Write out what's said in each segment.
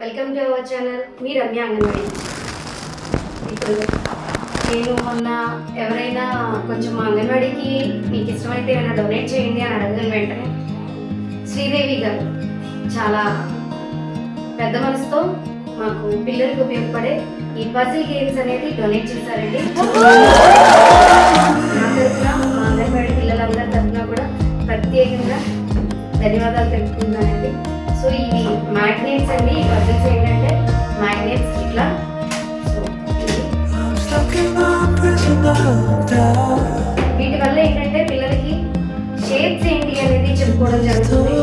Welcome to our channel. మీ రమ్య అంగన్వాడి. ఇప్పుడు నేను మొన్న ఎవరైనా కొంచెం మా అంగన్వాడికి మీకు ఇష్టమైతే ఏమైనా డొనేట్ చేయండి అని అడగని వెంటనే శ్రీదేవి గారు చాలా పెద్ద మనసుతో మాకు పిల్లలకు ఉపయోగపడే ఈ పజిల్ గేమ్స్ అనేది డొనేట్ చేశారండి. నా తరఫున మా అంగన్వాడి పిల్లలందరి తరఫున కూడా ప్రత్యేకంగా ధన్యవాదాలు తెలుపుతున్నానండి. సో ఇవి మ్యాగ్నెట్స్ అండి. ఈ పజిల్స్ ఏంటంటే మ్యాగ్నెట్స్ ఇట్లా. సో వీటి వల్ల ఏంటంటే పిల్లలకి షేప్స్ ఏంటి అనేది చెప్పుకోవడం జరుగుతుంది,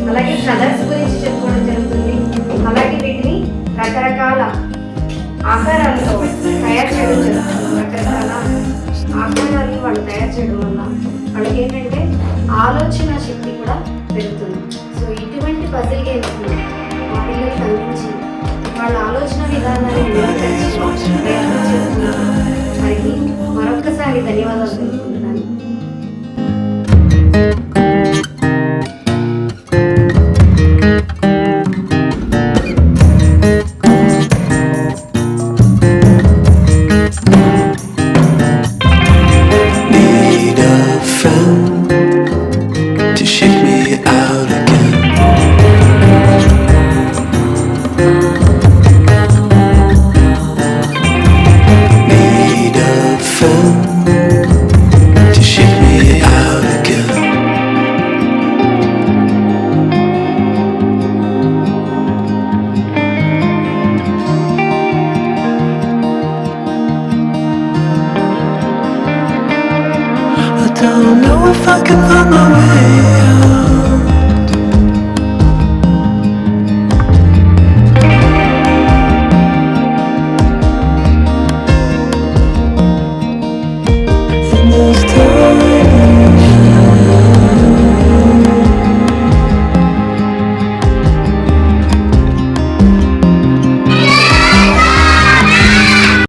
అలాగే కలర్స్ గురించి చెప్పుకోవడం జరుగుతుంది, అలాగే వీటిని రకరకాల ఆకారాలతో తయారు చేయడం జరుగుతుంది. రకరకాల ఆకారాలను వాళ్ళు తయారు చేయడం వల్ల వాళ్ళకి ఏంటంటే ఆలోచన శక్తి కూడా పెరుగుతుంది. సో ఇటువంటి పజిల్ గేమ్స్ మా పిల్లలకి అందించి వాళ్ళ ఆలోచన విధానాన్ని వారికి మరొక్కసారి ధన్యవాదాలు తెలుపుకుంటున్నాను. Don't know if I can find my way